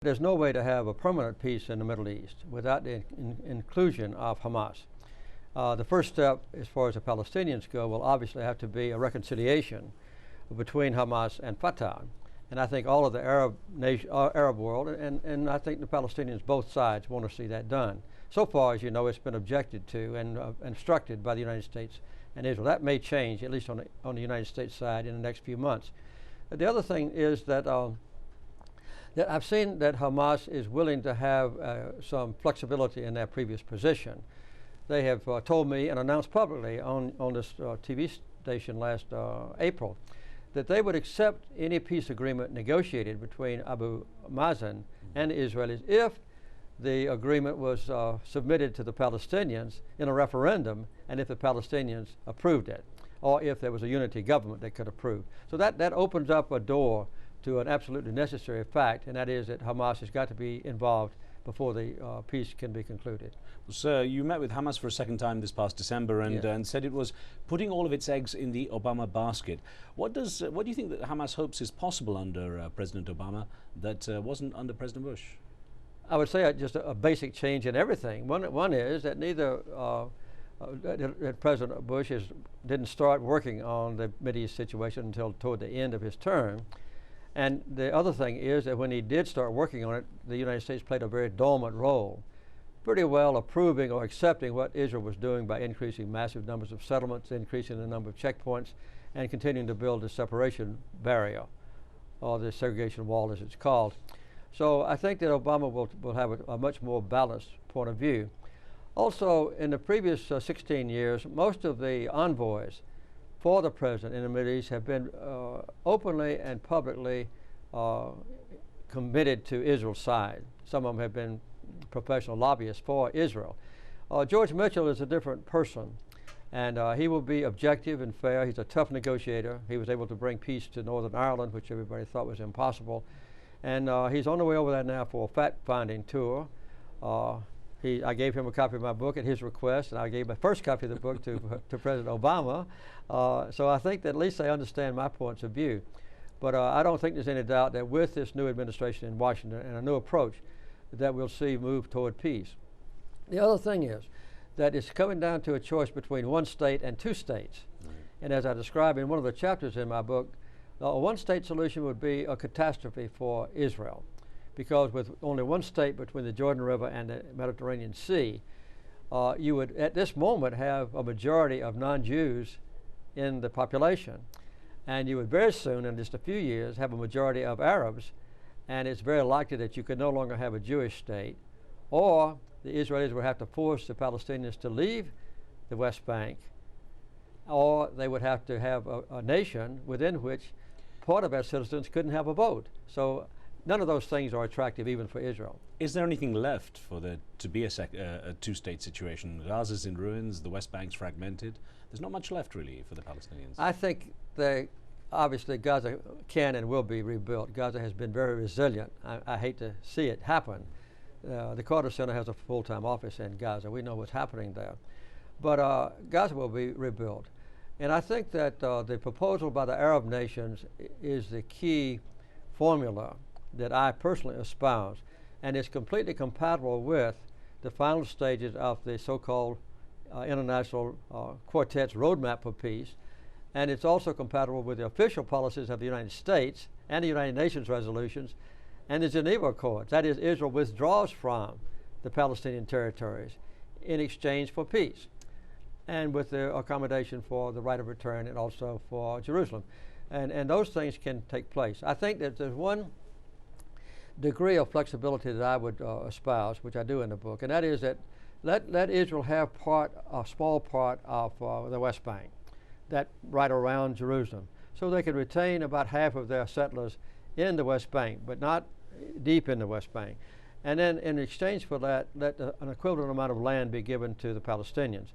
There's no way to have a permanent peace in the Middle East without the inclusion of Hamas. The first step, as far as the Palestinians go, will obviously have to be a reconciliation between Hamas and Fatah. And I think all of the Arab world, and I think the Palestinians, both sides, want to see that done. So far, as you know, it's been objected to and obstructed by the United States and Israel. That may change, at least on the United States side, in the next few months. The other thing is that I've seen that Hamas is willing to have some flexibility in their previous position. They have told me and announced publicly on this TV station last April that they would accept any peace agreement negotiated between Abu Mazen and the Israelis if the agreement was submitted to the Palestinians in a referendum and if the Palestinians approved it, or if there was a unity government that could approve. So that opens up a door to an absolutely necessary fact, and that is that Hamas has got to be involved before the peace can be concluded. Well, sir, you met with Hamas for a second time this past December and, yes, and said it was putting all of its eggs in the Obama basket. What do you think that Hamas hopes is possible under President Obama that wasn't under President Bush? I would say just a basic change in everything. One is that neither that President Bush didn't start working on the Mideast situation until toward the end of his term. And the other thing is that when he did start working on it, the United States played a very dormant role, pretty well approving or accepting what Israel was doing by increasing massive numbers of settlements, increasing the number of checkpoints, and continuing to build the separation barrier, or the segregation wall as it's called. So I think that Obama will have a much more balanced point of view. Also, in the previous 16 years, most of the envoys for the president in the Middle East have been openly and publicly committed to Israel's side. Some of them have been professional lobbyists for Israel. George Mitchell is a different person, and he will be objective and fair. He's a tough negotiator. He was able to bring peace to Northern Ireland, which everybody thought was impossible. And he's on the way over there now for a fact-finding tour. I gave him a copy of my book at his request, and I gave my first copy of the book to President Obama. So I think that at least they understand my points of view. But I don't think there's any doubt that with this new administration in Washington and a new approach, that we'll see move toward peace. The other thing is that it's coming down to a choice between one state and two states. Right. And as I describe in one of the chapters in my book, a one-state solution would be a catastrophe for Israel, because with only one state between the Jordan River and the Mediterranean Sea, you would at this moment have a majority of non-Jews in the population. And you would very soon, in just a few years, have a majority of Arabs, and it's very likely that you could no longer have a Jewish state, or the Israelis would have to force the Palestinians to leave the West Bank, or they would have to have a nation within which part of our citizens couldn't have a vote. So none of those things are attractive even for Israel. Is there anything left for there to be a two-state situation? Gaza's in ruins, the West Bank's fragmented. There's not much left really for the Palestinians. I think obviously Gaza can and will be rebuilt. Gaza has been very resilient. I hate to see it happen. The Carter Center has a full-time office in Gaza. We know what's happening there. But Gaza will be rebuilt. And I think that the proposal by the Arab nations is the key formula that I personally espouse, and it's completely compatible with the final stages of the so-called international quartet's roadmap for peace, and it's also compatible with the official policies of the United States and the United Nations resolutions and the Geneva Accords. That is, Israel withdraws from the Palestinian territories in exchange for peace, and with the accommodation for the right of return and also for Jerusalem. And those things can take place. I think that there's one degree of flexibility that I would espouse, which I do in the book, and that is that let Israel have a small part of the West Bank, that right around Jerusalem, so they can retain about half of their settlers in the West Bank, but not deep in the West Bank. And then in exchange for that, let an equivalent amount of land be given to the Palestinians.